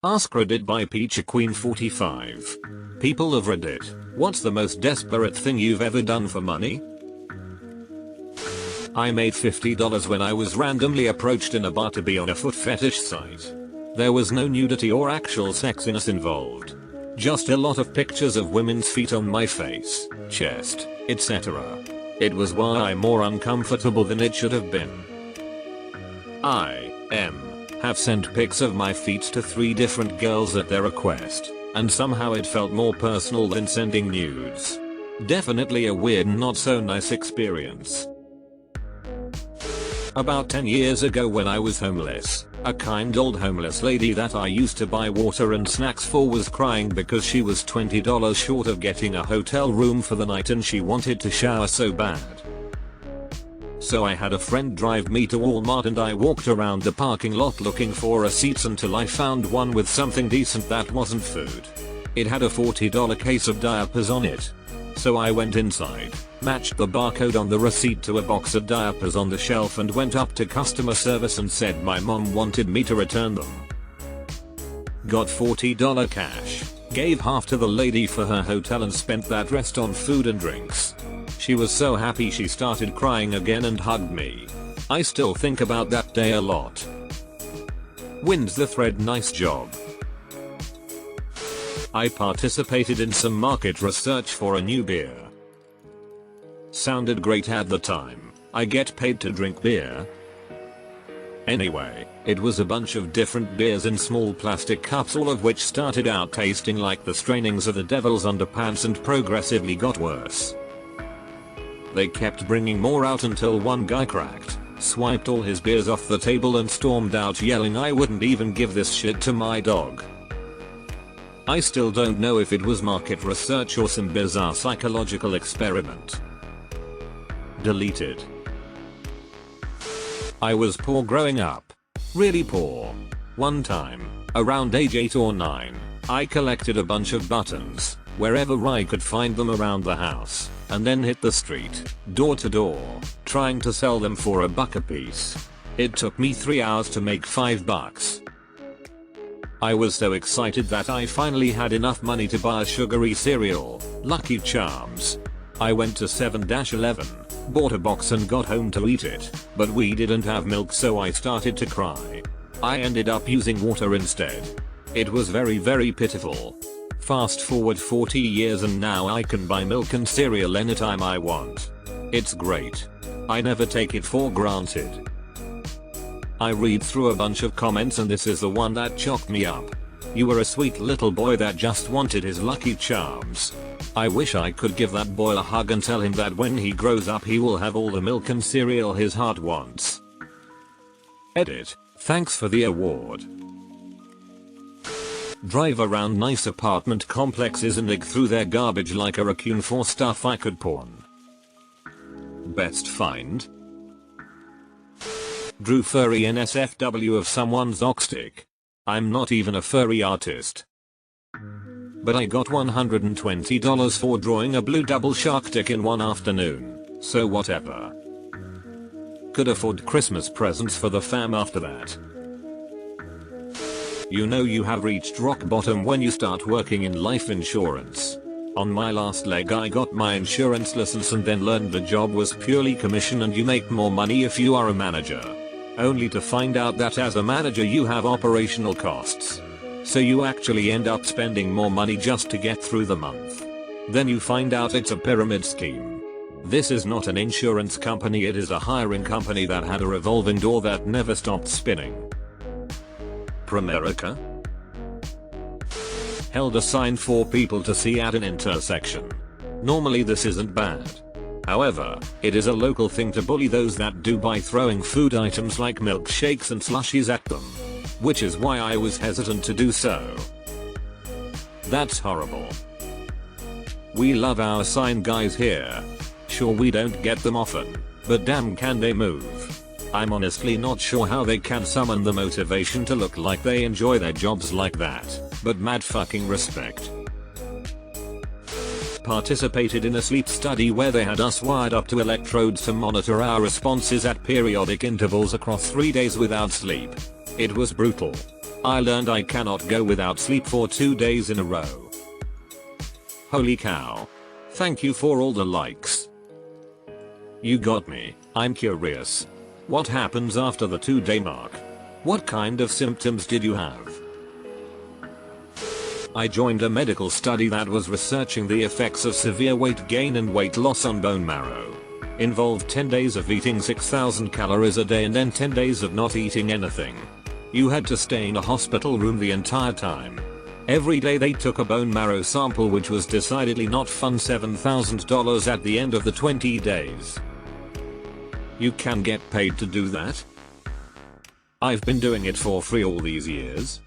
AskReddit by PeacherQueen45. People of Reddit, what's the most desperate thing you've ever done for money? I made $50 when I was randomly approached in a bar to be on a foot fetish site. There was no nudity or actual sexiness involved. Just a lot of pictures of women's feet on my face, chest, etc. It was way more uncomfortable than it should have been. Have sent pics of my feet to 3 different girls at their request, and somehow it felt more personal than sending nudes. Definitely a weird and not so nice experience. About 10 years ago when I was homeless, a kind old homeless lady that I used to buy water and snacks for was crying because she was $20 short of getting a hotel room for the night and she wanted to shower so bad. So I had a friend drive me to Walmart and I walked around the parking lot looking for receipts until I found one with something decent that wasn't food. It had a $40 case of diapers on it. So I went inside, matched the barcode on the receipt to a box of diapers on the shelf and went up to customer service and said my mom wanted me to return them. Got $40 cash, gave half to the lady for her hotel and spent that rest on food and drinks. She was so happy she started crying again and hugged me. I still think about that day a lot. Wins the thread, nice job. I participated in some market research for a new beer. Sounded great at the time. I get paid to drink beer. Anyway, it was a bunch of different beers in small plastic cups, all of which started out tasting like the strainings of the devil's underpants and progressively got worse. They kept bringing more out until one guy cracked, swiped all his beers off the table and stormed out yelling, "I wouldn't even give this shit to my dog." I still don't know if it was market research or some bizarre psychological experiment. Deleted. I was poor growing up. Really poor. One time, around age 8 or 9, I collected a bunch of buttons, wherever I could find them around the house, and then hit the street, door to door, trying to sell them for $1 a piece. It took me 3 hours to make $5. I was so excited that I finally had enough money to buy a sugary cereal, Lucky Charms. I went to 7-Eleven, bought a box and got home to eat it, but we didn't have milk so I started to cry. I ended up using water instead. It was very pitiful. Fast forward 40 years and now I can buy milk and cereal anytime I want. It's great. I never take it for granted. I read through a bunch of comments and this is the one that chocked me up. You were a sweet little boy that just wanted his Lucky Charms. I wish I could give that boy a hug and tell him that when he grows up he will have all the milk and cereal his heart wants. Edit. Thanks for the award. Drive around nice apartment complexes and dig through their garbage like a raccoon for stuff I could pawn. Best find? Drew furry NSFW of someone's oxstick. I'm not even a furry artist. But I got $120 for drawing a blue double shark dick in one afternoon, so whatever. Could afford Christmas presents for the fam after that. You know you have reached rock bottom when you start working in life insurance. On my last leg I got my insurance license and then learned the job was purely commission and you make more money if you are a manager. Only to find out that as a manager you have operational costs. So you actually end up spending more money just to get through the month. Then you find out it's a pyramid scheme. This is not an insurance company, it is a hiring company that had a revolving door that never stopped spinning. Primerica? Held a sign for people to see at an intersection. Normally this isn't bad. However, it is a local thing to bully those that do by throwing food items like milkshakes and slushies at them. Which is why I was hesitant to do so. That's horrible. We love our sign guys here. Sure we don't get them often, but damn can they move. I'm honestly not sure how they can summon the motivation to look like they enjoy their jobs like that, but mad fucking respect. Participated in a sleep study where they had us wired up to electrodes to monitor our responses at periodic intervals across 3 days without sleep. It was brutal. I learned I cannot go without sleep for 2 days in a row. Holy cow. Thank you for all the likes. You got me. I'm curious. What happens after the 2-day mark? What kind of symptoms did you have? I joined a medical study that was researching the effects of severe weight gain and weight loss on bone marrow. Involved 10 days of eating 6,000 calories a day and then 10 days of not eating anything. You had to stay in a hospital room the entire time. Every day they took a bone marrow sample, which was decidedly not fun. $7,000 at the end of the 20 days. You can get paid to do that? I've been doing it for free all these years.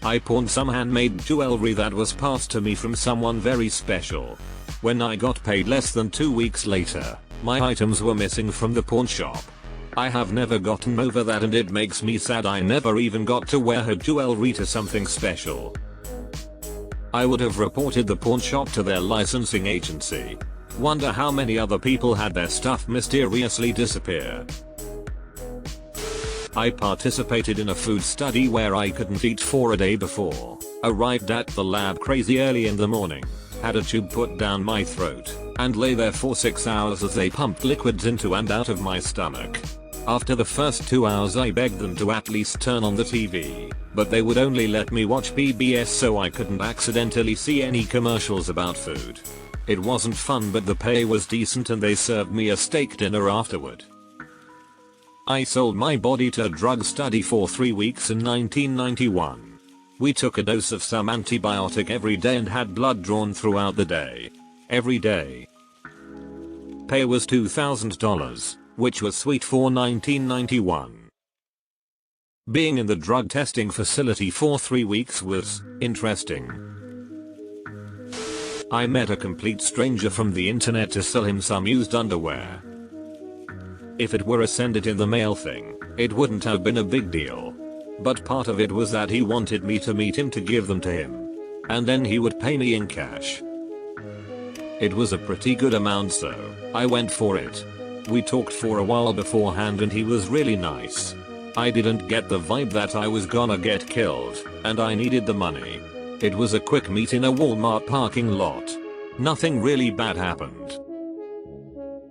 I pawned some handmade jewelry that was passed to me from someone very special. When I got paid less than 2 weeks later, my items were missing from the pawn shop. I have never gotten over that, and it makes me sad I never even got to wear her jewelry to something special. I would have reported the pawn shop to their licensing agency. Wonder how many other people had their stuff mysteriously disappear. I participated in a food study where I couldn't eat for a day before. Arrived at the lab crazy early in the morning. Had a tube put down my throat and lay there for 6 hours as they pumped liquids into and out of my stomach. After the first 2 hours I begged them to at least turn on the TV, but they would only let me watch PBS so I couldn't accidentally see any commercials about food. It wasn't fun, but the pay was decent and they served me a steak dinner afterward. I sold my body to a drug study for 3 weeks in 1991. We took a dose of some antibiotic every day and had blood drawn throughout the day. Every day. Pay was $2,000, which was sweet for 1991. Being in the drug testing facility for 3 weeks was interesting. I met a complete stranger from the internet to sell him some used underwear. If it were a send it in the mail thing, it wouldn't have been a big deal. But part of it was that he wanted me to meet him to give them to him. And then he would pay me in cash. It was a pretty good amount, so I went for it. We talked for a while beforehand and he was really nice. I didn't get the vibe that I was gonna get killed, and I needed the money. It was a quick meet in a Walmart parking lot. Nothing really bad happened.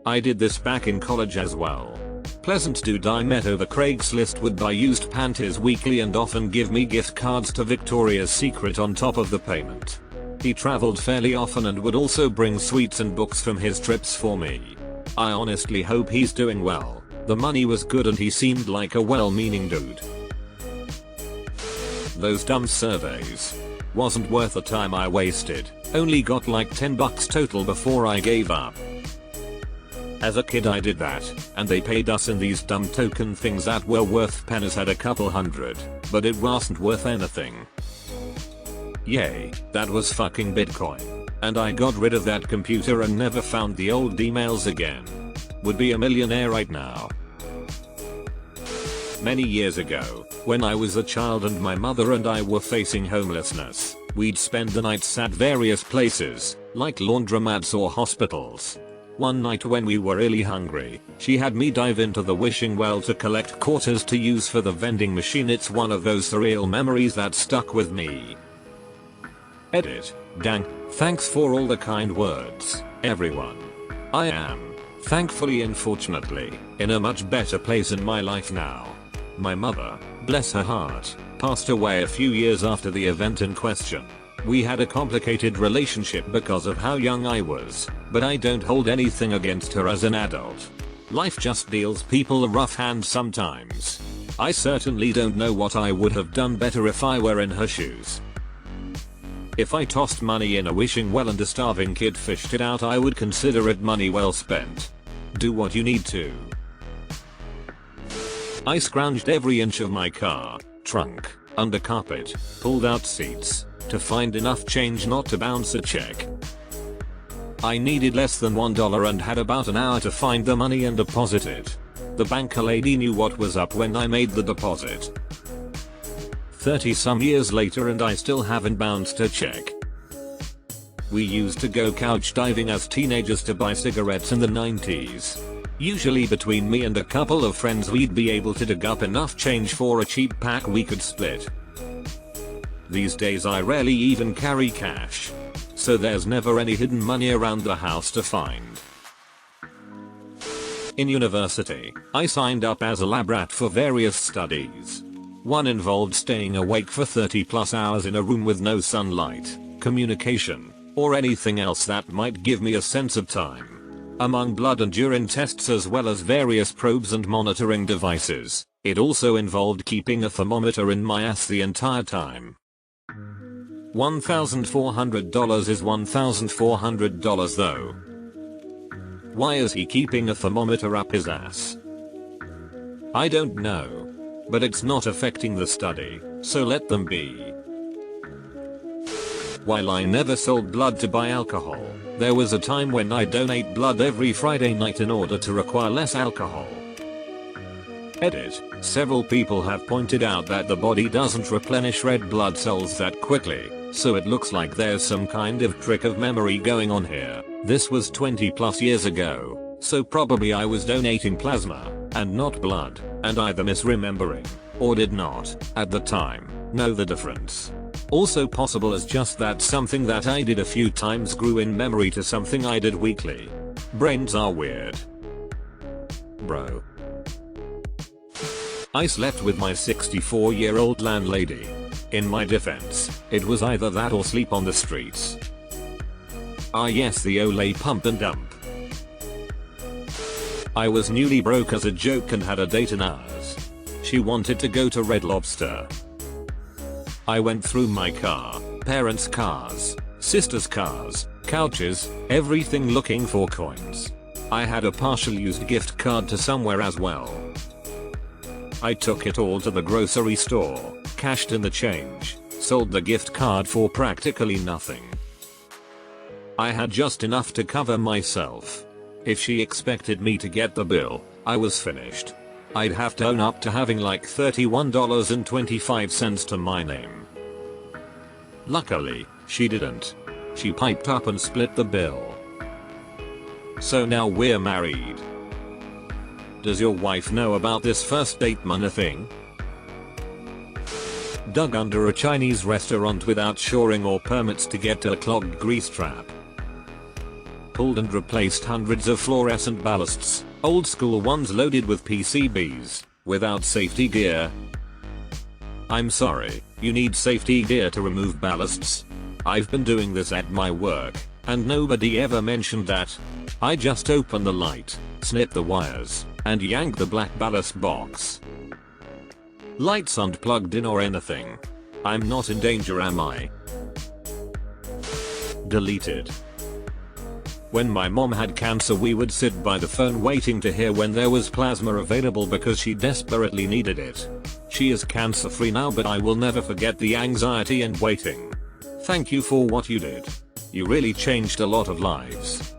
I did this back in college as well. Pleasant dude I met over Craigslist would buy used panties weekly and often give me gift cards to Victoria's Secret on top of the payment. He traveled fairly often and would also bring sweets and books from his trips for me. I honestly hope he's doing well. The money was good and he seemed like a well-meaning dude. Those dumb surveys. Wasn't worth the time I wasted. Only got like $10 total before I gave up. As a kid I did that, and they paid us in these dumb token things that were worth pennies. Had a couple hundred, but it wasn't worth anything. Yay, that was fucking Bitcoin. And I got rid of that computer and never found the old emails again. Would be a millionaire right now. Many years ago, when I was a child and my mother and I were facing homelessness, we'd spend the nights at various places, like laundromats or hospitals. One night when we were really hungry, she had me dive into the wishing well to collect quarters to use for the vending machine. It's one of those surreal memories that stuck with me. Edit. Dang, thanks for all the kind words, everyone. I am, thankfully and fortunately, in a much better place in my life now. My mother, bless her heart, passed away a few years after the event in question. We had a complicated relationship because of how young I was, but I don't hold anything against her as an adult. Life just deals people a rough hand sometimes. I certainly don't know what I would have done better if I were in her shoes. If I tossed money in a wishing well and a starving kid fished it out, I would consider it money well spent. Do what you need to. I scrounged every inch of my car, trunk, under carpet, pulled out seats, to find enough change not to bounce a check. I needed less than $1 and had about an hour to find the money and deposit it. The banker lady knew what was up when I made the deposit. 30 some years later and I still haven't bounced a check. We used to go couch diving as teenagers to buy cigarettes in the 90s. Usually between me and a couple of friends we'd be able to dig up enough change for a cheap pack we could split. These days I rarely even carry cash. So there's never any hidden money around the house to find. In university, I signed up as a lab rat for various studies. One involved staying awake for 30+ hours in a room with no sunlight, communication, or anything else that might give me a sense of time. Among blood and urine tests as well as various probes and monitoring devices, it also involved keeping a thermometer in my ass the entire time. $1,400 is $1,400 though. Why is he keeping a thermometer up his ass? I don't know. But it's not affecting the study, so let them be. While I never sold blood to buy alcohol, there was a time when I donate blood every Friday night in order to require less alcohol. Edit. Several people have pointed out that the body doesn't replenish red blood cells that quickly, so it looks like there's some kind of trick of memory going on here. This was 20+ years ago, so probably I was donating plasma, and not blood, and either misremembering, or did not, at the time, know the difference. Also possible as just that something that I did a few times grew in memory to something I did weekly. Brains are weird. Bro. I slept with my 64-year-old landlady. In my defense, it was either that or sleep on the streets. Ah yes, the Olay pump and dump. I was newly broke as a joke and had a date in ours. She wanted to go to Red Lobster. I went through my car, parents' cars, sisters' cars, couches, everything looking for coins. I had a partial used gift card to somewhere as well. I took it all to the grocery store, cashed in the change, sold the gift card for practically nothing. I had just enough to cover myself. If she expected me to get the bill, I was finished. I'd have to own up to having like $31.25 to my name. Luckily, she didn't. She piped up and split the bill. So now we're married. Does your wife know about this first date money thing? Dug under a Chinese restaurant without shoring or permits to get to a clogged grease trap. Pulled and replaced hundreds of fluorescent ballasts, old school ones loaded with PCBs, without safety gear. I'm sorry, you need safety gear to remove ballasts? I've been doing this at my work, and nobody ever mentioned that. I just open the light, snip the wires, and yank the black ballast box. Lights aren't plugged in or anything. I'm not in danger, am I? Deleted. When my mom had cancer we would sit by the phone waiting to hear when there was plasma available because she desperately needed it. She is cancer free now, but I will never forget the anxiety and waiting. Thank you for what you did. You really changed a lot of lives.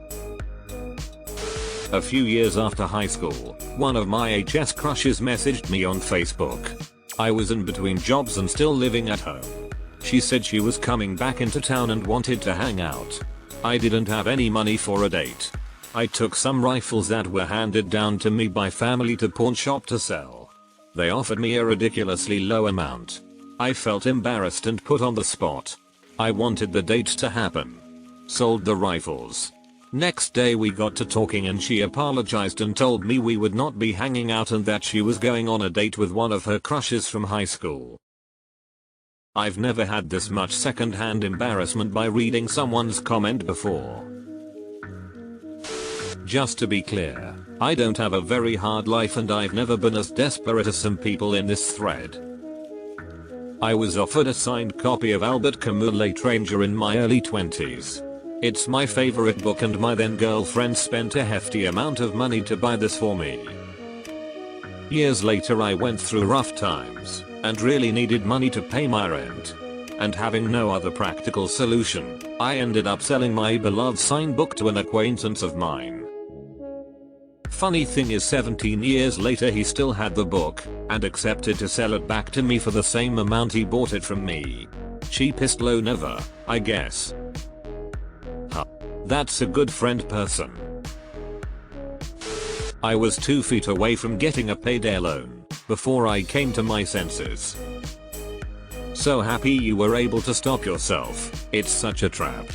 A few years after high school, one of my HS crushes messaged me on Facebook. I was in between jobs and still living at home. She said she was coming back into town and wanted to hang out. I didn't have any money for a date. I took some rifles that were handed down to me by family to pawn shop to sell. They offered me a ridiculously low amount. I felt embarrassed and put on the spot. I wanted the date to happen. Sold the rifles. Next day we got to talking and she apologized and told me we would not be hanging out and that she was going on a date with one of her crushes from high school. I've never had this much second-hand embarrassment by reading someone's comment before. Just to be clear, I don't have a very hard life and I've never been as desperate as some people in this thread. I was offered a signed copy of Albert Camus' L'Étranger in my early 20s. It's my favorite book and my then girlfriend spent a hefty amount of money to buy this for me. Years later I went through rough times and really needed money to pay my rent. And having no other practical solution, I ended up selling my beloved signed book to an acquaintance of mine. Funny thing is 17 years later he still had the book and accepted to sell it back to me for the same amount he bought it from me. Cheapest loan ever, I guess. Huh. That's a good friend person. I was 2 feet away from getting a payday loan before I came to my senses. So happy you were able to stop yourself. It's such a trap.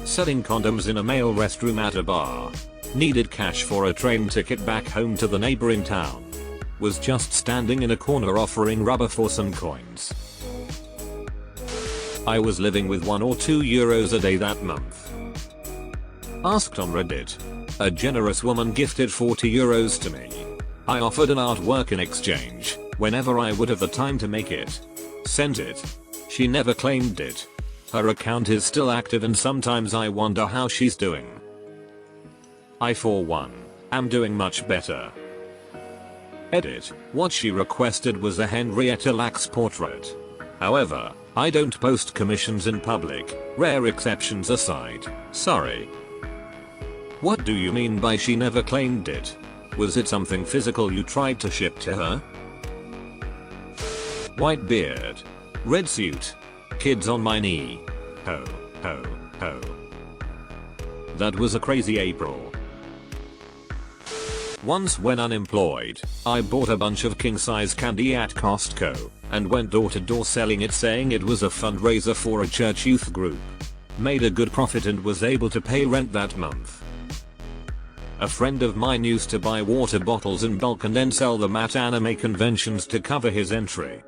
Selling condoms in a male restroom at a bar. Needed cash for a train ticket back home to the neighboring town. Was just standing in a corner offering rubber for some coins. I was living with 1 or 2 euros a day that month. Asked on Reddit. A generous woman gifted 40 euros to me. I offered an artwork in exchange, whenever I would have the time to make it. Sent it. She never claimed it. Her account is still active and sometimes I wonder how she's doing. I for one, am doing much better. Edit. What she requested was a Henrietta Lacks portrait. However, I don't post commissions in public, rare exceptions aside. Sorry. What do you mean by she never claimed it? Was it something physical you tried to ship to her? White beard. Red suit. Kids on my knee. Ho, ho, ho. That was a crazy April. Once when unemployed, I bought a bunch of king-size candy at Costco and went door to door selling it, saying it was a fundraiser for a church youth group. Made a good profit and was able to pay rent that month. A friend of mine used to buy water bottles in bulk and then sell them at anime conventions to cover his entry.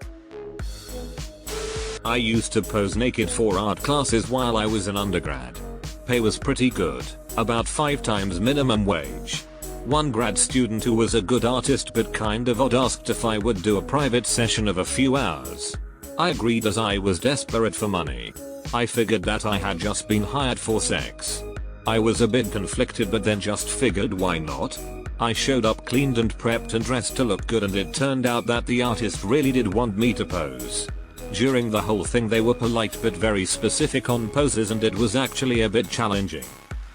I used to pose naked for art classes while I was an undergrad. Pay was pretty good, about 5 times minimum wage. One grad student who was a good artist but kind of odd asked if I would do a private session of a few hours. I agreed as I was desperate for money. I figured that I had just been hired for sex. I was a bit conflicted but then just figured why not? I showed up cleaned and prepped and dressed to look good, and it turned out that the artist really did want me to pose. During the whole thing they were polite but very specific on poses, and it was actually a bit challenging.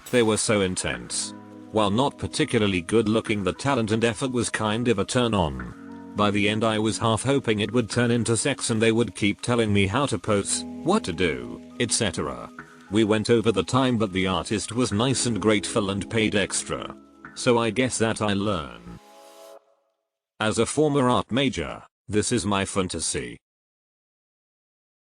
They were so intense. While not particularly good looking, the talent and effort was kind of a turn on. By the end I was half hoping it would turn into sex and they would keep telling me how to pose, what to do, etc. We went over the time but the artist was nice and grateful and paid extra. So I guess that I learn. As a former art major, this is my fantasy.